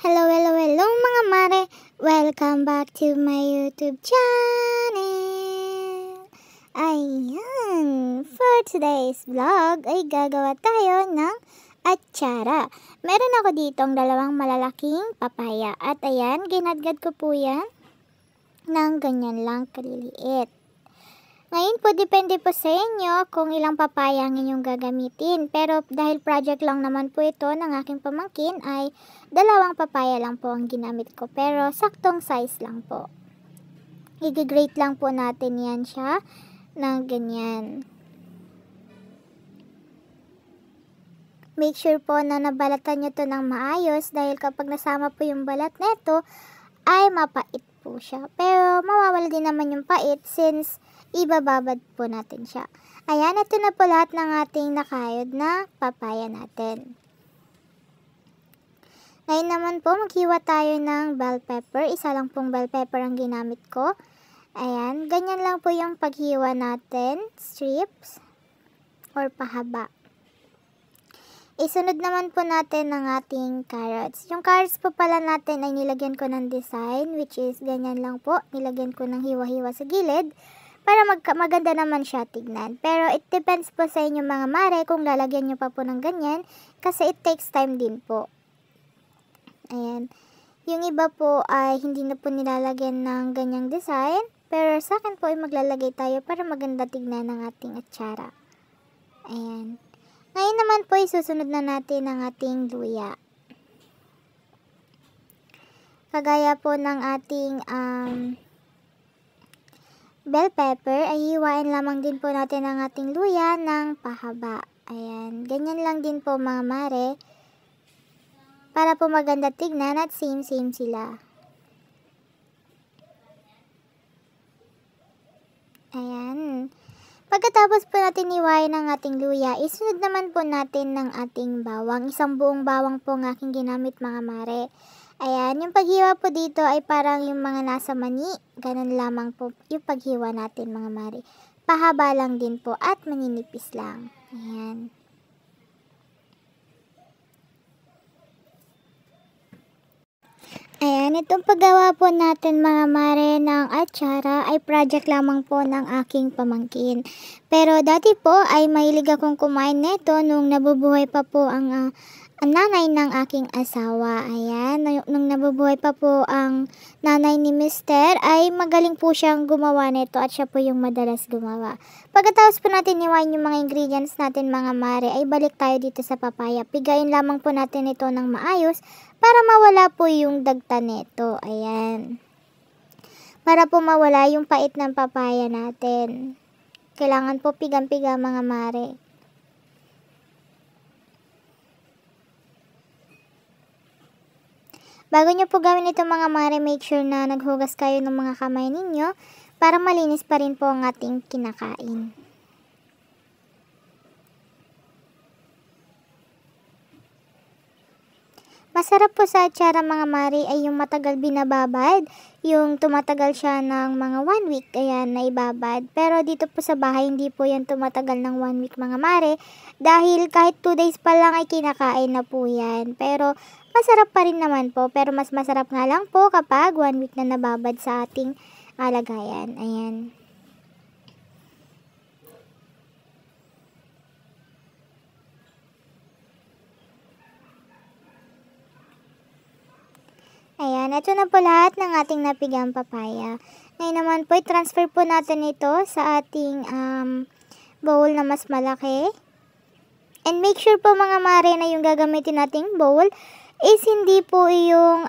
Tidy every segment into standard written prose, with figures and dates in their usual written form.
Hello, hello, hello mga mare! Welcome back to my YouTube channel! Ayan! For today's vlog ay gagawa tayo ng atsara. Meron ako ditong dalawang malalaking papaya. At ayan, ginadgad ko po yan ng ganyan lang kaliliit. Ngayon po, depende po sa inyo kung ilang papaya ang inyong gagamitin. Pero dahil project lang naman po ito ng aking pamangkin ay 2 papaya lang po ang ginamit ko. Pero saktong size lang po. I-grate lang po natin yan siya ng ganyan. Make sure po na nabalatan nyo to ng maayos dahil kapag nasama po yung balat neto ay mapait po siya. Pero mawawala din naman yung pait since ibababad po natin siya. Ayan, ito na po lahat ng ating nakayod na papaya natin. Ngayon naman po, maghiwa tayo ng bell pepper. Isa lang pong bell pepper ang ginamit ko. Ayan, ganyan lang po yung paghiwa natin. Strips or pahaba. Isunod naman po natin ng ating carrots. Yung carrots po pala natin ay nilagyan ko ng design, which is ganyan lang po. Nilagyan ko ng hiwa-hiwa sa gilid para maganda naman siya tignan. Pero it depends po sa inyo mga mare kung lalagyan nyo pa po ng ganyan kasi it takes time din po. Ayan. Yung iba po ay hindi na po nilalagyan ng ganyang design. Pero sa akin po ay maglalagay tayo para maganda tignan ng ating atsara. Ayan. Ngayon naman po isusunod na natin ang ating luya. Kagaya po ng ating bell pepper ay hiwain lamang din po natin ang ating luya ng pahaba. Ayan, ganyan lang din po mga mare para po maganda tignan at same sila. Ayan. Pagkatapos po natin hiwain ang ating luya, isunod naman po natin ng ating bawang. Isang buong bawang po ang aking ginamit mga mare. Ayan, yung paghiwa po dito ay parang yung mga nasa mani. Ganun lamang po yung paghiwa natin mga mare. Pahaba lang din po at maninipis lang. Ayan. Ayan, itong paggawa po natin mga mare ng atsara ay project lamang po ng aking pamangkin. Pero dati po ay mahilig akong kumain nito nung nabubuhay pa po ang nanay ng aking asawa. Ayan, nung nabubuhay pa po ang nanay ni Mister ay magaling po siyang gumawa nito at siya po yung madalas gumawa. Pagkatapos po natin iwain yung mga ingredients natin mga mare ay balik tayo dito sa papaya. Pigayin lamang po natin ito ng maayos para mawala po yung dagta nito. Ayan. Para po mawala yung pait ng papaya natin. Kailangan po pigang-piga mga mare. Bago nyo po gawin ito mga mare, make sure na naghugas kayo ng mga kamay ninyo para malinis pa rin po ang ating kinakain. Masarap po sa atsara mga mare ay yung matagal binababad. Yung tumatagal siya ng mga 1 week, ayan, na ibabad. Pero dito po sa bahay, hindi po yan tumatagal ng 1 week mga mare. Dahil kahit 2 days pa lang ay kinakain na po yan. Pero masarap pa rin naman po. Pero mas masarap nga lang po kapag 1 week na nababad sa ating lagayan. Ayan. Ayan, ito na po lahat ng ating napigang papaya. Ngayon naman po, i-transfer po natin ito sa ating bowl na mas malaki. And make sure po mga mare na yung gagamitin nating bowl is hindi po yung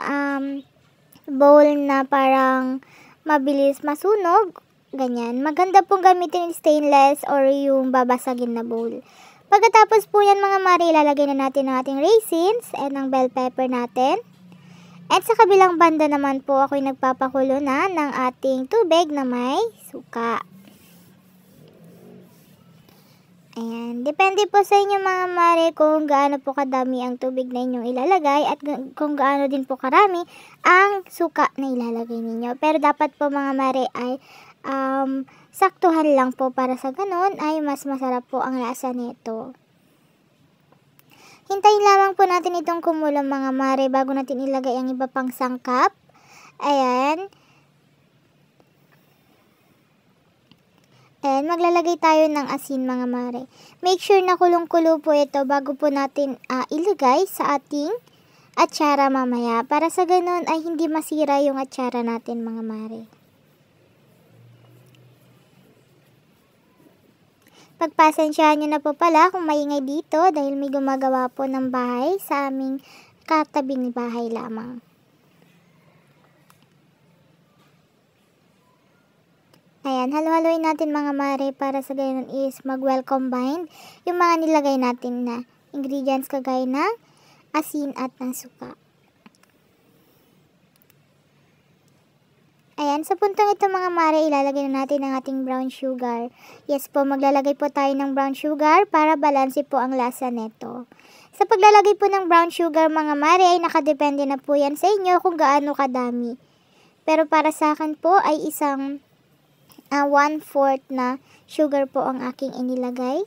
bowl na parang mabilis masunog. Ganyan. Maganda pong gamitin yung stainless or yung babasagin na bowl. Pagkatapos po yan mga mare, ilalagay na natin ang ating raisins and ang bell pepper natin. At sa kabilang banda naman po ako'y nagpapakulo na ng ating tubig na may suka. Ayan. Depende po sa inyo mga mare kung gaano po kadami ang tubig na inyong ilalagay at kung gaano din po karami ang suka na ilalagay ninyo. Pero dapat po mga mare ay saktuhan lang po para sa ganun ay mas masarap po ang lasa nito. Hintayin lamang po natin itong kumulo mga mare bago natin ilagay ang iba pang sangkap. Ayan. And maglalagay tayo ng asin mga mare. Make sure na kulong-kulo po ito bago po natin ilagay sa ating atsara mamaya. Para sa ganun ay hindi masira yung atsara natin mga mare. Pagpasensyahan nyo na po pala kung maingay dito dahil may gumagawa po ng bahay sa aming katabing bahay lamang. Ayan, halo-haloin natin mga mare para sa ganun is mag-well combined yung mga nilagay natin na ingredients kagaya ng asin at ng suka. Ayan, sa puntong ito mga mare, ilalagay na natin ang ating brown sugar. Yes po, maglalagay po tayo ng brown sugar para balanse po ang lasa neto. Sa paglalagay po ng brown sugar mga mare ay nakadepende na po yan sa inyo kung gaano kadami. Pero para sa akin po ay isang 1/4 na sugar po ang aking inilagay.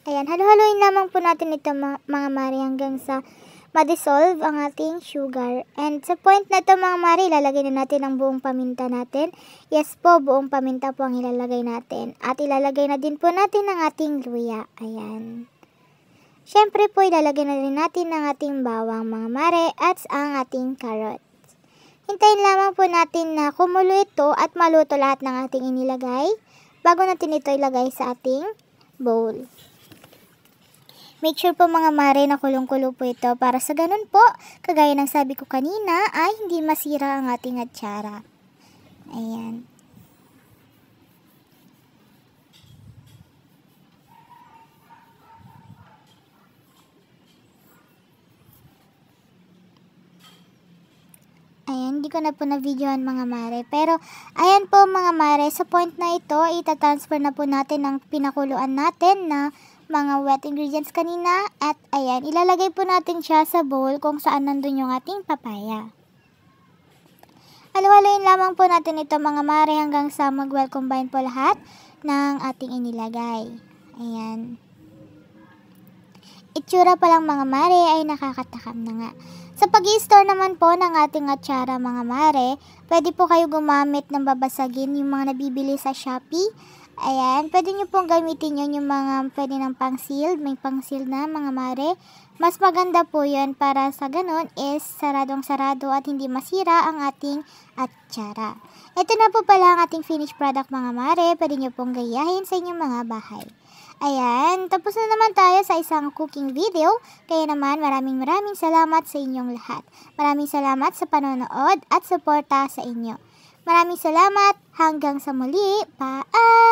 Ayan, halo-haloin lamang po natin ito mga mare hanggang sa ma-dissolve ang ating sugar. And sa point na ito mga mare, ilalagay na natin ang buong paminta natin. Yes po, buong paminta po ang ilalagay natin. At ilalagay na din po natin ang ating luya. Ayan. Siyempre po, ilalagay na rin natin ang ating bawang mga mare at ang ating carrot. Hintayin lamang po natin na kumulo ito at maluto lahat ng ating inilagay bago natin ito ilagay sa ating bowl. Make sure po mga mare na kulong-kulo po ito para sa ganun po, kagaya ng sabi ko kanina, ay hindi masira ang ating atsara. Ayan. Ayan, hindi ko na po na-videoan mga mare. Pero, ayan po mga mare, sa point na ito, itatransfer na po natin ang pinakuluan natin na mga wet ingredients kanina. At ayan, ilalagay po natin siya sa bowl kung saan nandun yung ating papaya. Halo-haloin lamang po natin ito mga mare hanggang sa mag-well combine po lahat ng ating inilagay. Ayan. Itsura pa lang mga mare ay nakakatakam na nga. Sa pag-i-store naman po ng ating atsara mga mare, pwede po kayo gumamit ng babasagin yung mga nabibili sa Shopee. Ayan, pwede nyo pong gamitin yun yung mga pwede ng pang-seal, may pang-seal na mga mare. Mas maganda po yun para sa ganun is saradong-sarado at hindi masira ang ating atsara. Ito na po pala ang ating finished product mga mare, pwede nyo pong gayahin sa inyong mga bahay. Ayan, tapos na naman tayo sa isang cooking video. Kaya naman maraming salamat sa inyong lahat. Maraming salamat sa panonood at suporta sa inyo. Maraming salamat. Hanggang sa muli. Bye!